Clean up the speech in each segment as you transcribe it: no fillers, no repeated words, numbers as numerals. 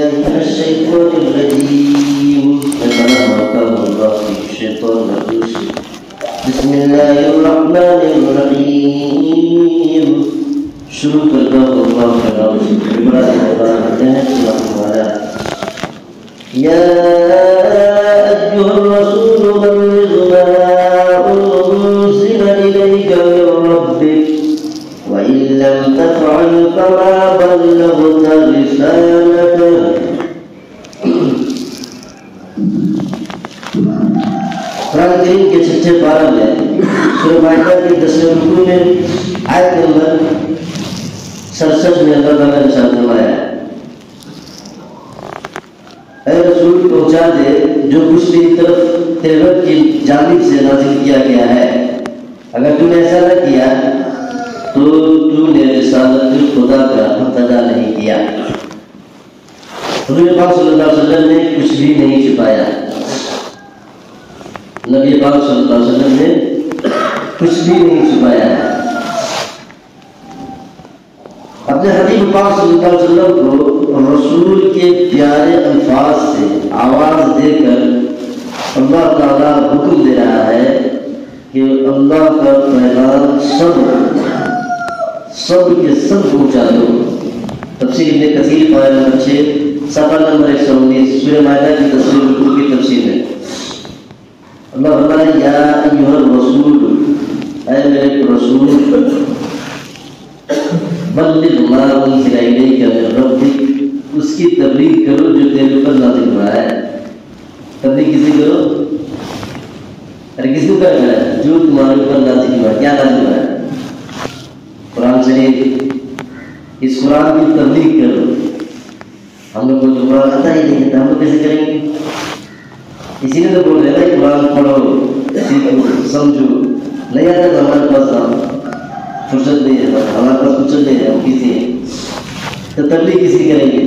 بالله من الشيطان الرجيم. بسم الله الرحمن الرحيم. شروع کرتا ہوں اللہ کے نام سے. عبارت ہیں يا أيها الرسول بلغ ما أنزل إليك من ربك وإن لم تفعل فما بلغت رسالته. قرآن کریم کے چھٹے پارہ میں سورہ مائدہ کی 10ویں رکوع میں آیت نمبر 67 میں اللہ تعالیٰ نے ارشاد فرمایا ہے اے رسول پہنچا دے جو کچھ تیری طرف تیرے رب کی جانب سے نازل کیا گیا ہے. اگر تو نے ایسا نہ کیا تو تو نے رسالت خدا کا حق ادا نہیں کیا. حضور پاک صلی اللہ علیہ وسلم نے کچھ بھی نہیں چھپایا. نبی پاک صلی اللہ علیہ وسلم نے کچھ بھی نہیں چھپایا. اپنے حبیب پاک صلی اللہ علیہ وسلم کو رسول کے پیارے الفاظ سے آواز دے کر اللہ تعالیٰ حکم دے رہا ہے کہ اللہ کا پیغام سب کے سب پہنچا دو. تفسیر ابن کثیر پارہ نمبر 6 صفحہ نمبر 119 سورہ مائدہ کی 10ویں رکوع کی تفسیر ہے. اللہ فرماتا ہے یا ایھا الرسول، اے میرے رسول، بلغ ما انزل الیک من ربک، اس کی تبلیغ کرو جو تیرے پر نازل ہوا ہے. تبلیغ کسی کرو؟ ارے کس کو کرنا ہے؟ جو تمہارے اوپر نازل ہوا ہے. کیا نازل ہوا ہے؟ قرآن شریف. اس قرآن کی تبلیغ کرو. ہم لوگ کو تو قرآن آتا ہی نہیں ہے تو ہم لوگ کیسے کریں گے؟ اسی لیے تو بول رہے ہیں قرآن پڑھو، سیکھو، سمجھو. نہیں آتا تو ہمارے پاس فرصت نہیں ہے، ہمارے پاس کچھ نہیں ہے، ہم کسی ہیں تو تبلیغ کسی کریں گے؟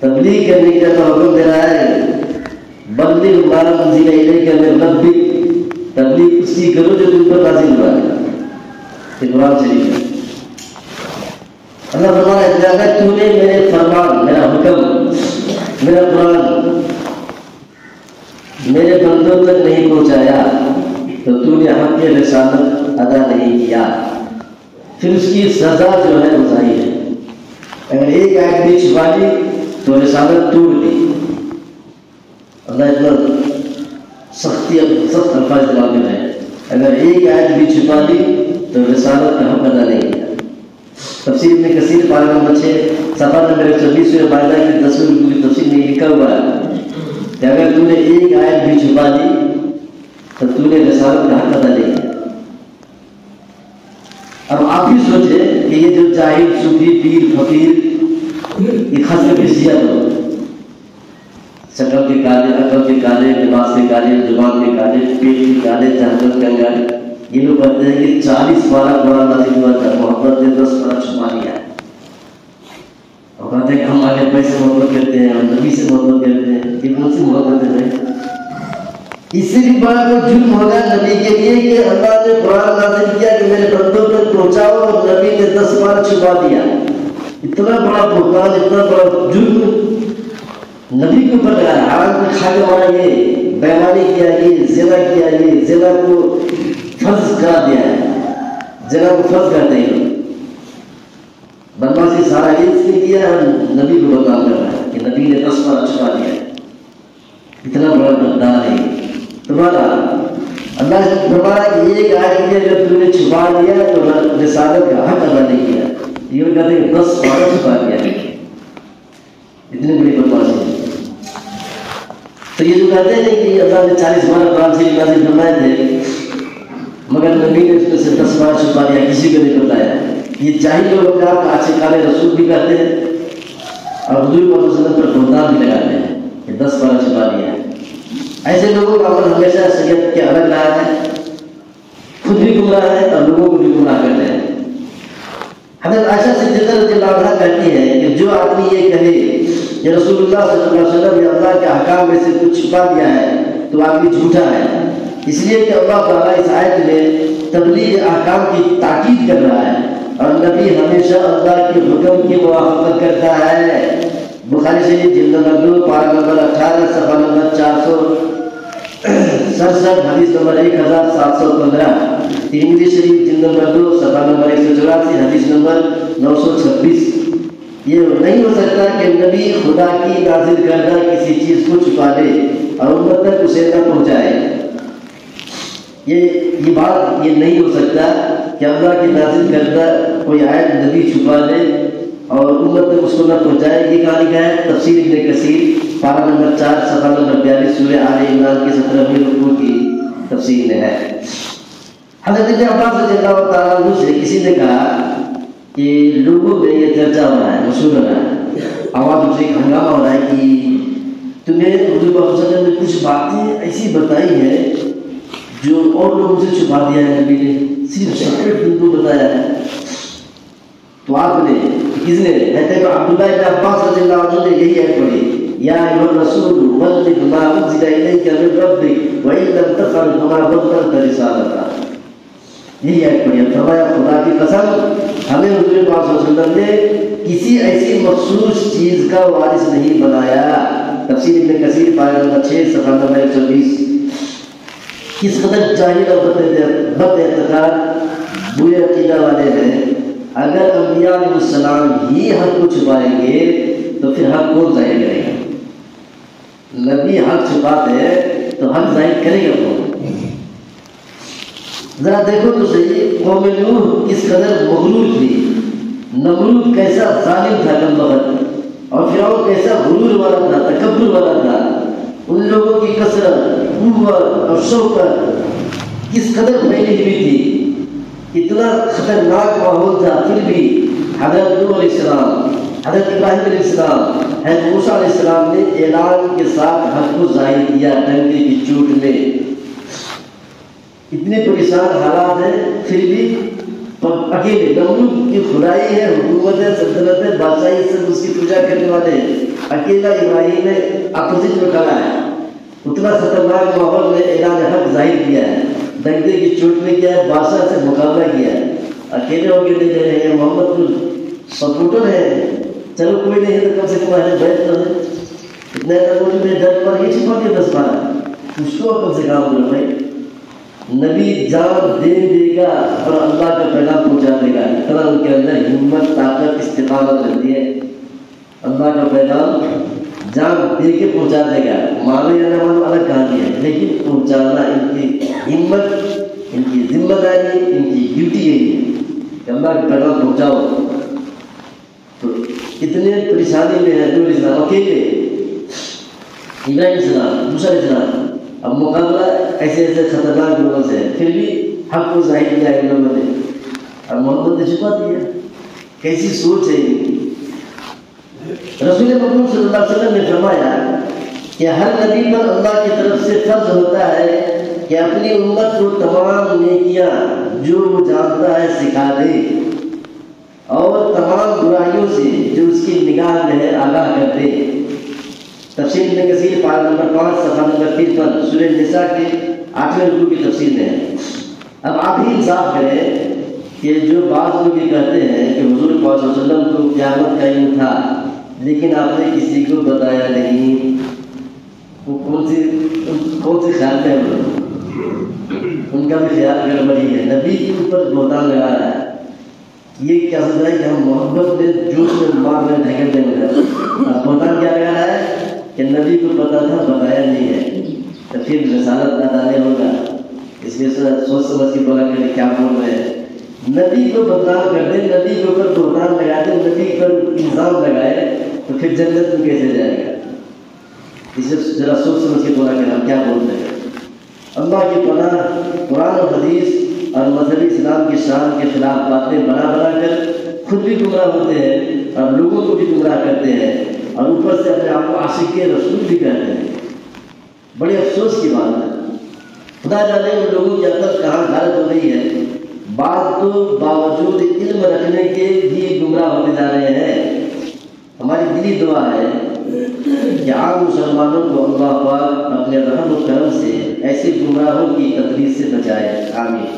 تبلیغ کرنے کا تو حکم دے رہا ہے بلغ ما انزل الیک من ربک. تبلیغ اس کی کرو جو تم پر نازل ہوا ہے. یہ قرآن شریف ہے. اللہ فرماتا ہے اگر تو نے میرے فرمان، میرا حکم، میرا قرآن میرے بندوں تک نہیں پہنچایا تو تو نے حق کی رسالت ادا نہیں کیا. پھر اس کی سزا جو ہے وہ ظاہر ہے. اگر ایک آیت بھی چھپا دی تو رسالت ٹوٹ دی. اللہ اتنا سخت الفاظ جواب میں ہے. اگر ایک آیت بھی چھپا دی تو رسالت کا حق ادا نہیں کیا. تفسیر ابن کثیر پارہ نمبر 6 صفحہ نمبر 120 سورہ مائدہ کی 10ویں رکوع کی تفسیر میں لکھا ہوا ہے کہ اگر تو نے ایک آیت بھی چھپا دی تو تو نے رسالت کا حق ادا نہیں کیا. اب آپ ہی سوچیں کہ یہ جو جاہل، صوفی، پیر، فقیر، یہ خاص کر کے سیاہ لوگ، شکل کے کالے، عقل کے کالے، لباس کے کالے، زبان کے کالے، پیٹ کے کالے، جہنم کے انگارے، یہ لوگ کہتے ہیں کہ 40 پارہ قرآن نازل ہوا تھا، محبت نے 10 پارہ چھپا لیا. اور کہتے ہیں کہ ہم آگے پیسے محبت کرتے ہیں، ہم نبی سے محبت کرتے ہیں. یہ کون سی محبت ہے؟ اس سے بھی بڑا کوئی جرم ہوگا نبی کے لیے کہ اللہ نے قرآن نازل کیا کہ میرے بندوں تک پہنچاؤ اور نبی نے 10 پارہ چھپا دیا. اتنا بڑا بہتان، اتنا بڑا جرم نبی کے اوپر لگایا. حالانکہ کھانے والا یہ بےمانی کیا، یہ زنا کیا، یہ زنا کو فرض کرا دیا ہے. زنا کو فرض کرتے ہیں لوگ. بدماشی سارا اس نے کیا اور نبی کو بدنام کر رہا ہے کہ نبی نے 10 پارہ چھپا دیا. اتنا بڑا بدنام ہے تمہارا. اللہ نے فرمایا کہ ایک آیت میں جب تم نے چھپا دیا تو رسالت کا حق ادا نہیں کیا. یہ کہتے ہیں 10 پارہ چھپا دیا. اتنی بڑی بدماشی ہے. تو یہ جو کہتے ہیں کہ اللہ نے 40 پارہ قرآن شریف نازل فرمائے تھے مگر نبی نے اس میں سے 10 پارہ چھپا دیا، کسی کو نہیں بتایا. یہ جاہل لوگ اپنے آپ اچھے کالے رسول بھی کہتے ہیں اور حضور صلی اللہ علیہ وسلم پر بہتان بھی لگاتے ہیں کہ 10 پارہ چھپا دیا ہے. ایسے لوگوں کا عمل ہمیشہ سید کے الگ رہا ہے. خود بھی گمراہ ہے اور لوگوں کو بھی گمراہ کرتے ہیں. حضرت عائشہ صدیقہ رضی اللہ عنہا کہتی ہے کہ جو آدمی یہ کہے کہ رسول اللہ صلی اللہ علیہ وسلم نے اللہ کے احکام میں سے کچھ چھپا دیا ہے تو آدمی جھوٹا ہے. اس لیے کہ اللہ تعالیٰ اس آیت میں تبلیغ احکام کی تاکید کر رہا ہے اور نبی ہمیشہ اللہ کے حکم کی موافقت کرتا ہے۔ بخاری شریف جلد نمبر 2 پارہ نمبر 18 صفحہ نمبر 467 حدیث نمبر 1715، ترمذی شریف جلد نمبر 2 صفحہ نمبر 184 حدیث نمبر 926۔ یہ نہیں ہو سکتا کہ نبی خدا کی نازل کردہ کسی چیز کو چھپا لے اور امت تک اسے نہ پہنچائے۔ یہ بات یہ نہیں ہو سکتا کہ اللہ کی نازل کردہ کوئی آیت نبی چھپا لے اور امت تک اس کو نہ پہنچائے۔ یہ کہانی کیا ہے؟ تفسیر ابن کثیر پارہ نمبر 4 صفحہ نمبر 42 سورہ آل عمران کے 17ویں رکوع کی تفسیر میں ہے۔ حضرت ابن عباس رضی اللہ تعالیٰ عنہ سے کسی نے کہا کہ لوگوں میں یہ چرچا ہو رہا ہے، مشہور ہو رہا ہے، آواز اٹھ رہی، ہنگامہ ہو رہا ہے کہ تمہیں حضور پاک صلی اللہ علیہ وسلم نے کچھ باتیں ایسی بتائی ہیں جو اور لوگوں سے چھپا دیا ہے، نبی نے صرف سیکرٹ ان کو بتایا ہے۔ تو آپ نے کس نے؟ کہتے ہیں عبداللہ بن عباس رضی اللہ عنہ نے یہی ایت پڑھی، یا ایھا الرسول بلغ ما انزل الیک من ربک وان لم تفعل فما بلغت رسالتہ۔ یہی ایت پڑھی، فرمایا خدا کی قسم ہمیں حضور پاک صلی اللہ علیہ وسلم نے کسی ایسی مخصوص چیز کا وارث نہیں بنایا۔ تفسیر ابن کثیر پارہ نمبر 6 صفحہ نمبر 120۔ کس قدر جاہل اور بد اعتقاد برے عقیدہ والے ہیں۔ اگر انبیاء علیہ السلام ہی حق کو چھپائیں گے تو پھر حق کون ظاہر کرے گا؟ نبی حق چھپاتے ہیں تو حق ظاہر کرے گا کون؟ ذرا دیکھو تو صحیح، قوم نوح کس قدر مغرور تھی، نمرود کیسا ظالم تھا کم بخت، اور فرعون کیسا غرور والا تھا، تکبر والا تھا۔ ان لوگوں کی کثرت، قوت اور شوکت کس قدر پھیلی ہوئی تھی، اتنا خطرناک ماحول تھا، پھر بھی حضرت نوح علیہ السلام، حضرت ابراہیم علیہ السلام، حضرت موسیٰ علیہ السلام نے اعلان کے ساتھ حق کو ظاہر کیا ڈنڈے کی چوٹ میں۔ اتنے پریشان حالات ہیں پھر بھی اکیلے، نمرود کی خدائی ہے، حکومت ہے، سلطنت ہے، بادشاہی، سب اس کی پوجا کرنے والے ہیں، اکیلا ابراہیم نے اپوزٹ میں کھڑا ہے۔ اتنا خطرناک ماحول میں اعلان حق ظاہر کیا ہے، ڈنڈے کی چوٹ میں کیا ہے، بادشاہ سے مقابلہ کیا ہے، اکیلے ہو کے نہیں دے رہے ہیں، محمد کو سپورٹر ہے، چلو کوئی نہیں ہے تو کم سے کم اہل بیت تو ہے، اتنا نمرود نے ڈر پر یہ چھپا دیا 10 بارہ، اس کو کم سے کام کرو بھائی، نبی جان دے دے گا اور اللہ کا پیغام پہنچا دے گا۔ اتنا ان کے اندر ہمت، طاقت، استقامت رہتی ہے، اللہ کا پیغام جان دے کے پہنچا دے گا۔ مانو یا نہ مانو الگ کہانی ہے، لیکن پہنچانا ان کی ہمت، ان کی ذمہ داری، ان کی ڈیوٹی یہی ہے کہ اللہ کا پیغام پہنچاؤ۔ تو اتنے پریشانی میں ہے نوح علیہ السلام اکیلے، ابراہیم علیہ السلام، موسیٰ علیہ السلام، اب مقابلہ ایسے ایسے خطرناک لوگوں سے، پھر بھی حق کو ظاہر کیا ان لوگوں نے، اور محمد نے چھپا دیا۔ کیسی سوچ ہے یہ؟ رسول مکرم صلی اللہ علیہ وسلم نے فرمایا کہ ہر نبی پر اللہ کی طرف سے فرض ہوتا ہے کہ اپنی امت کو تمام نیکیاں جو وہ جانتا ہے سکھا دے، اور تمام برائیوں سے جو اس کی نگاہ میں ہے آگاہ کر دے۔ تفسیر ابن کثیر پارہ نمبر 5 صفحہ نمبر 53 سورہ نساء کے 8ویں رکوع کی تفسیر میں ہے۔ اب آپ ہی انصاف کریں کہ جو بعض لوگ یہ کہتے ہیں کہ حضور پاک صلی اللہ علیہ وسلم کو قیامت کا علم تھا لیکن آپ نے کسی کو بتایا نہیں، وہ کون سی خیال میں ان کا بھی خیال گڑبڑی ہے، نبی کے اوپر بہتان لگا رہا ہے۔ یہ کیا سمجھ رہا ہے کہ ہم محبت میں جوش میں مار میں ڈھکیل دیں گے، بہتان کیا لگا رہا ہے کہ نبی کو پتا تھا بتایا نہیں ہے، تو پھر رسالت ادا نہیں ہوگا۔ اس لیے سوچ سمجھ کے بولا کہ کیا بول رہے ہیں، نبی کو بدنام کر دیں، نبی کے اوپر بہتان لگا دیں، نبی پر الزام لگائے تو پھر جنت میں کیسے جائے گا؟ اسے ذرا سوچ سمجھ کے بولا کہ ہم کیا بول رہے ہیں۔ اللہ کی پناہ، قرآن و حدیث اور مذہبی اسلام کی شان کے خلاف باتیں بنا کر خود بھی گمراہ ہوتے ہیں اور لوگوں کو بھی گمراہ کرتے ہیں، اور اوپر سے اپنے آپ کو عاشق رسول بھی کہتے ہیں۔ بڑے افسوس کی بات ہے، خدا جانے ان لوگوں کی عقل کہاں غلط ہو رہی ہے۔ بعض تو باوجود علم رکھنے کے بھی گمراہ ہوتے جا رہے ہیں۔ ہماری دلی دعا ہے کہ عام مسلمانوں کو اللہ پاک اپنے رحم و کرم سے ایسے گمراہوں کی تدریس سے بچائے، آمین۔